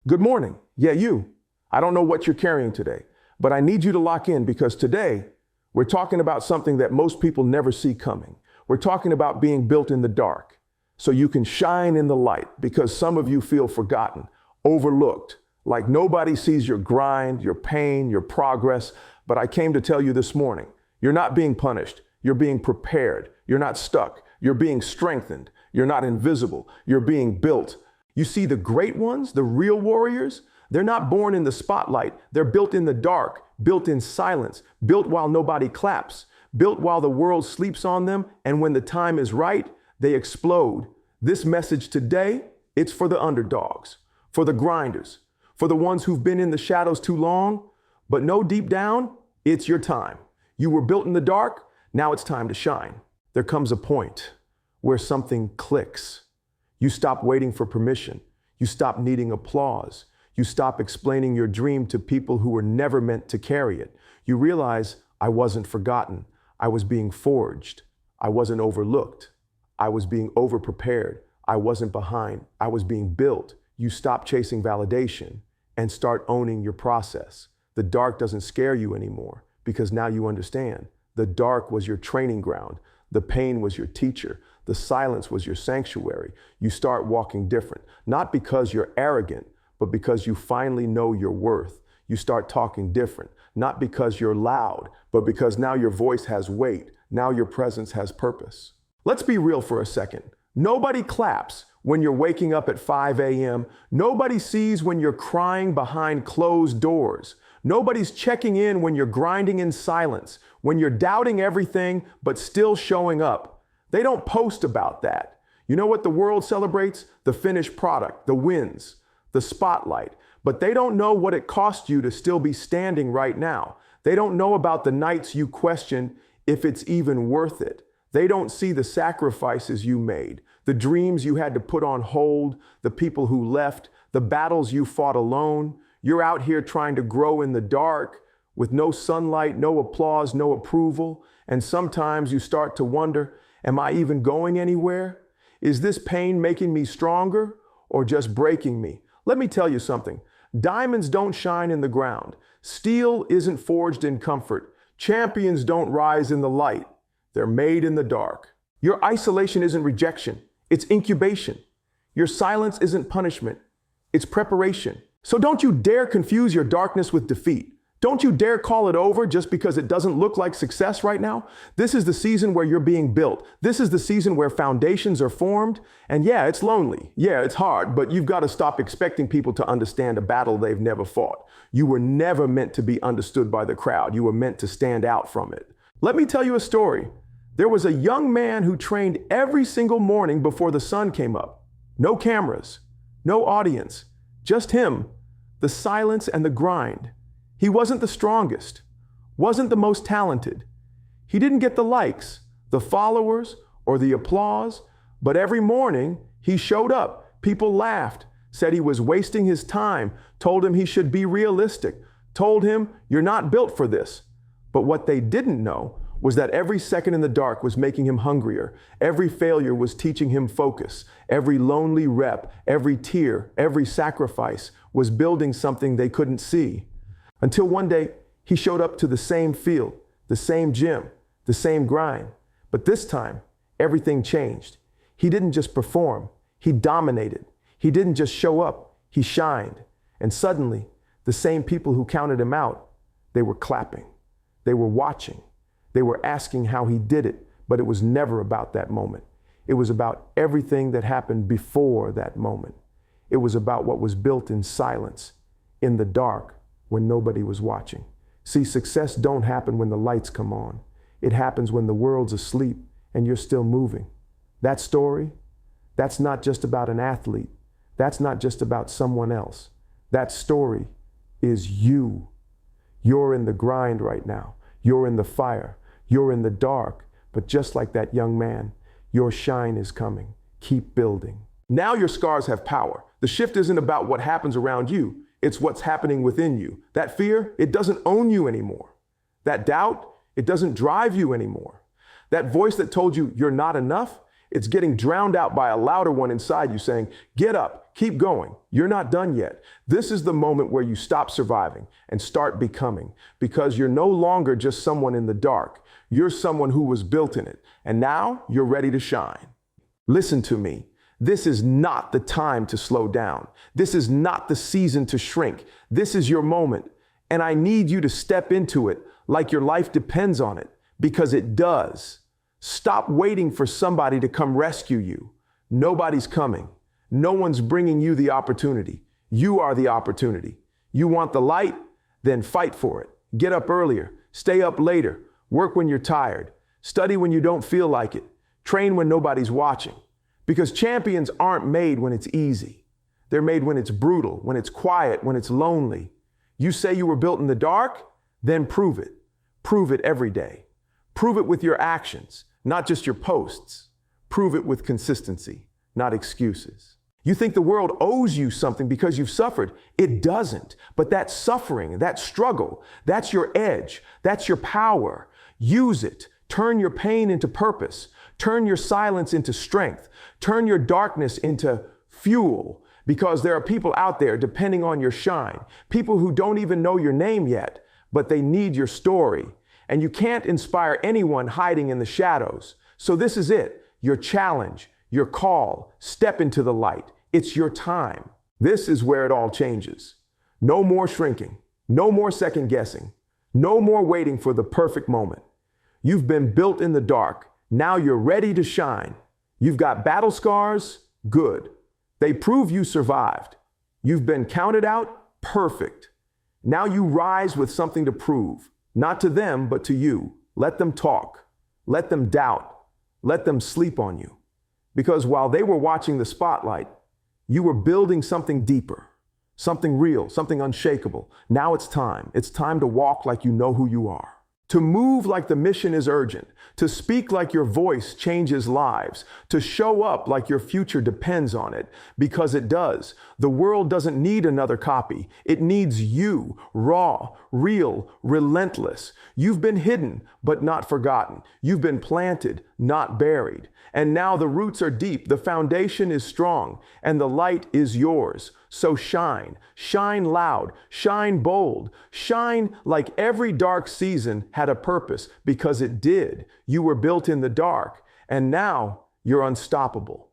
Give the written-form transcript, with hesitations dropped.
Good morning. Yeah, you. I don't know what you're carrying today, but I need you to lock in because today we're talking about something that most people never see coming. We're talking about being built in the dark so you can shine in the light because some of you feel forgotten, overlooked, like nobody sees your grind, your pain, your progress. But I came to tell you this morning, you're not being punished. You're being prepared. You're not stuck. You're being strengthened. You're not invisible. You're being built. You see, the great ones, the real warriors, they're not born in the spotlight. They're built in the dark, built in silence, built while nobody claps, built while the world sleeps on them. And when the time is right, they explode. This message today, it's for the underdogs, for the grinders, for the ones who've been in the shadows too long, but know deep down, it's your time. You were built in the dark. Now it's time to shine. There comes a point where something clicks. You stop waiting for permission. You stop needing applause. You stop explaining your dream to people who were never meant to carry it. You realize, I wasn't forgotten. I was being forged. I wasn't overlooked. I was being overprepared. I wasn't behind. I was being built. You stop chasing validation and start owning your process. The dark doesn't scare you anymore because now you understand. The dark was your training ground. The pain was your teacher. The silence was your sanctuary. You start walking different, not because you're arrogant, but because you finally know your worth. You start talking different, not because you're loud, but because now your voice has weight. Now your presence has purpose. Let's be real for a second. Nobody claps when you're waking up at 5 a.m. Nobody sees when you're crying behind closed doors. Nobody's checking in when you're grinding in silence, when you're doubting everything, but still showing up. They don't post about that. You know what the world celebrates? The finished product, the wins, the spotlight. But they don't know what it cost you to still be standing right now. They don't know about the nights you questioned if it's even worth it. They don't see the sacrifices you made, the dreams you had to put on hold, the people who left, the battles you fought alone. You're out here trying to grow in the dark with no sunlight, no applause, no approval. And sometimes you start to wonder, am I even going anywhere? Is this pain making me stronger or just breaking me? Let me tell you something. Diamonds don't shine in the ground. Steel isn't forged in comfort. Champions don't rise in the light. They're made in the dark. Your isolation isn't rejection. It's incubation. Your silence isn't punishment. It's preparation. So don't you dare confuse your darkness with defeat. Don't you dare call it over just because it doesn't look like success right now. This is the season where you're being built. This is the season where foundations are formed. And yeah, it's lonely. Yeah, it's hard, but you've got to stop expecting people to understand a battle they've never fought. You were never meant to be understood by the crowd. You were meant to stand out from it. Let me tell you a story. There was a young man who trained every single morning before the sun came up. No cameras, no audience, just him, the silence and the grind. He wasn't the strongest, wasn't the most talented. He didn't get the likes, the followers, or the applause, but every morning he showed up. People laughed, said he was wasting his time, told him he should be realistic, told him, you're not built for this. But what they didn't know was that every second in the dark was making him hungrier. Every failure was teaching him focus. Every lonely rep, every tear, every sacrifice was building something they couldn't see. Until one day, he showed up to the same field, the same gym, the same grind. But this time, everything changed. He didn't just perform, he dominated. He didn't just show up, he shined. And suddenly, the same people who counted him out, they were clapping. They were watching. They were asking how he did it, but it was never about that moment. It was about everything that happened before that moment. It was about what was built in silence, in the dark, when nobody was watching. See, success don't happen when the lights come on. It happens when the world's asleep and you're still moving. That story, that's not just about an athlete. That's not just about someone else. That story is you. You're in the grind right now. You're in the fire. You're in the dark. But just like that young man, your shine is coming. Keep building. Now your scars have power. The shift isn't about what happens around you. It's what's happening within you. That fear, it doesn't own you anymore. That doubt, it doesn't drive you anymore. That voice that told you you're not enough, It's getting drowned out by a louder one inside you saying, get up, keep going. You're not done yet. This is the moment where you stop surviving and start becoming, because you're no longer just someone in the dark. You're someone who was built in it, and now you're ready to shine. Listen to me. This is not the time to slow down. This is not the season to shrink. This is your moment, and I need you to step into it like your life depends on it, because it does. Stop waiting for somebody to come rescue you. Nobody's coming. No one's bringing you the opportunity. You are the opportunity. You want the light? Then fight for it. Get up earlier. Stay up later. Work when you're tired. Study when you don't feel like it. Train when nobody's watching. Because champions aren't made when it's easy. They're made when it's brutal, when it's quiet, when it's lonely. You say you were built in the dark? Then prove it. Prove it every day. Prove it with your actions, not just your posts. Prove it with consistency, not excuses. You think the world owes you something because you've suffered. It doesn't. But that suffering, that struggle, that's your edge. That's your power. Use it. Turn your pain into purpose. Turn your silence into strength. Turn your darkness into fuel. Because there are people out there depending on your shine. People who don't even know your name yet, but they need your story. And you can't inspire anyone hiding in the shadows. So this is it, your challenge, your call. Step into the light. It's your time. This is where it all changes. No more shrinking. No more second guessing. No more waiting for the perfect moment. You've been built in the dark. Now you're ready to shine. You've got battle scars? Good. They prove you survived. You've been counted out? Perfect. Now you rise with something to prove. Not to them, but to you. Let them talk. Let them doubt. Let them sleep on you. Because while they were watching the spotlight, you were building something deeper, something real, something unshakable. Now it's time. It's time to walk like you know who you are. To move like the mission is urgent, to speak like your voice changes lives, to show up like your future depends on it, because it does. The world doesn't need another copy. It needs you, raw, real, relentless. You've been hidden, but not forgotten. You've been planted, not buried. And now the roots are deep, the foundation is strong, and the light is yours. So shine, shine loud, shine bold, shine like every dark season had a purpose, because it did. You were built in the dark, and now you're unstoppable.